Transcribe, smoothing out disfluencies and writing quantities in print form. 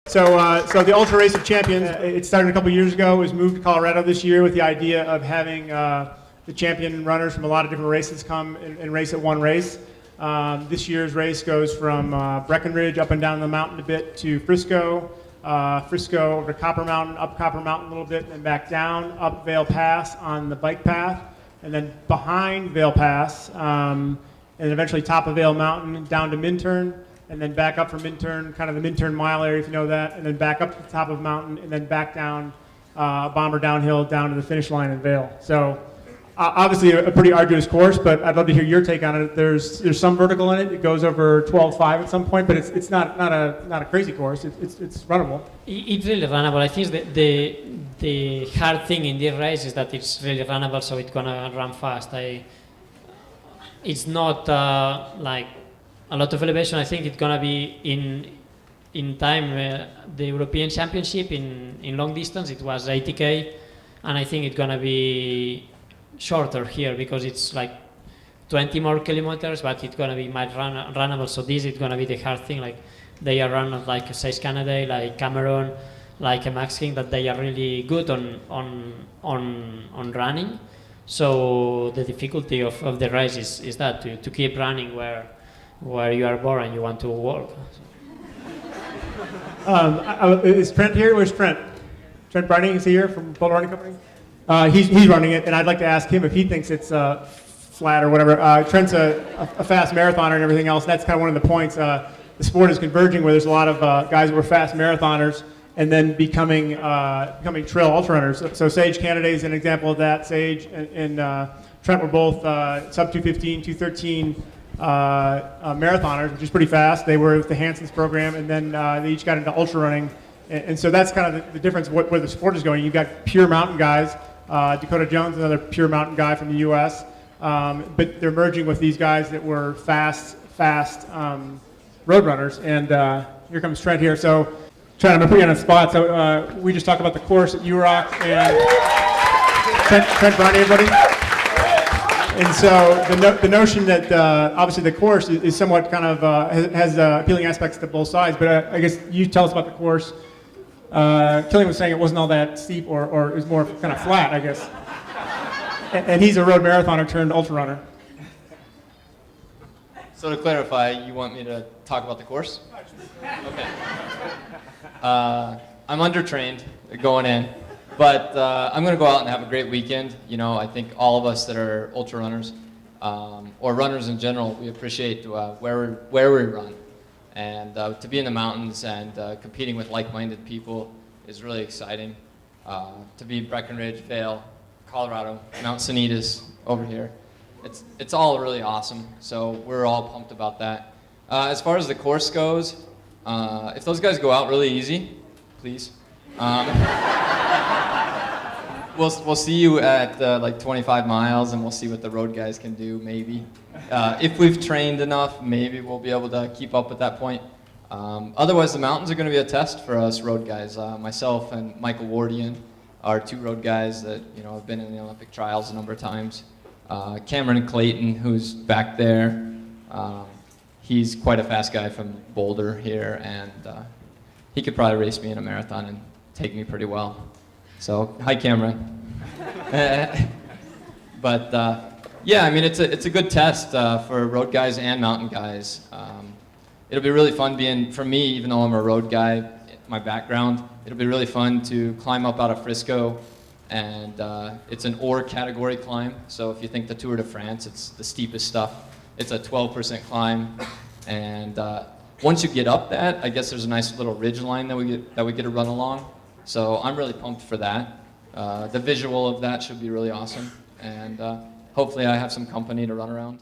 So the Ultra Race of Champions, it started a couple years ago. It was moved to Colorado this year with the idea of having the champion runners from a lot of different races come and race at one race. This year's race goes from Breckenridge up and down the mountain a bit to Frisco, Frisco over to Copper Mountain, up Copper Mountain a little bit, and back down, up Vail Pass on the bike path, and then behind Vail Pass, and eventually top of Vail Mountain, down to Minturn, and then back up from Minturn, kind of the Minturn Mile area if you know that, and then back up to the top of the mountain, and then back down, bomber downhill down to the finish line in Vail. So obviously a pretty arduous course, but I'd love to hear your take on it. There's some vertical in it. It goes over 12.5 at some point, but it's not a crazy course. It's runnable. It's really runnable. I think the hard thing in this race is that it's really runnable, so it's gonna run fast. It's not like a lot of elevation. I think it's gonna be in time. The European Championship in long distance, it was 80k, and I think it's gonna be shorter here because it's like 20 more kilometers, but it's gonna be much runnable. So this is gonna be the hard thing. Like they are runners like Sage Canada, like Cameron, like a Max King, that they are really good on running. So the difficulty of the race is that to keep running where you are born and you want to walk. Is Trent here? Where's Trent? Trent Brining is he here from Boulder Running Company? He's running it, and I'd like to ask him if he thinks it's flat or whatever. Trent's a fast marathoner and everything else. And that's kind of one of the points. The sport is converging where there's a lot of guys that were fast marathoners and then becoming trail ultra runners. So Sage Canada is an example of that. Sage and Trent were both sub 215, 213 marathoners, which is pretty fast. They were with the Hanson's program, and then they each got into ultra running. And so that's kind of the difference where the sport is going. You've got pure mountain guys. Dakota Jones, another pure mountain guy from the U.S. But they're merging with these guys that were fast road runners. And here comes Trent here. So Trent, I'm going to put you on a spot. So we just talked about the course at UROC. And Trent Brown, everybody. And so the notion that obviously the course is somewhat kind of has appealing aspects to both sides. But I guess you tell us about the course. Kilian was saying it wasn't all that steep, or it was more kind of flat, I guess. And he's a road marathoner turned ultra runner. So to clarify, you want me to talk about the course? Okay. I'm undertrained going in, but I'm going to go out and have a great weekend. You know, I think all of us that are ultra runners, or runners in general, we appreciate where we run. And to be in the mountains and competing with like-minded people is really exciting. To be Breckenridge, Vail, Colorado, Mount Sanitas over here, it's all really awesome. So we're all pumped about that. As far as the course goes, if those guys go out really easy, please. We'll see you at like 25 miles, and we'll see what the road guys can do, maybe. If we've trained enough, maybe we'll be able to keep up at that point. Otherwise, the mountains are going to be a test for us road guys. Myself and Michael Wardian are two road guys that have been in the Olympic trials a number of times. Cameron Clayton, who's back there, he's quite a fast guy from Boulder here, and he could probably race me in a marathon and take me pretty well. So, hi Cameron. But yeah, I mean, it's a good test for road guys and mountain guys. It'll be really fun for me, even though I'm a road guy, my background, it'll be really fun to climb up out of Frisco, and it's an OR category climb. So if you think the Tour de France, it's the steepest stuff. It's a 12% climb, and once you get up that, I guess there's a nice little ridge line that we get to run along. So I'm really pumped for that. The visual of that should be really awesome, and hopefully I have some company to run around.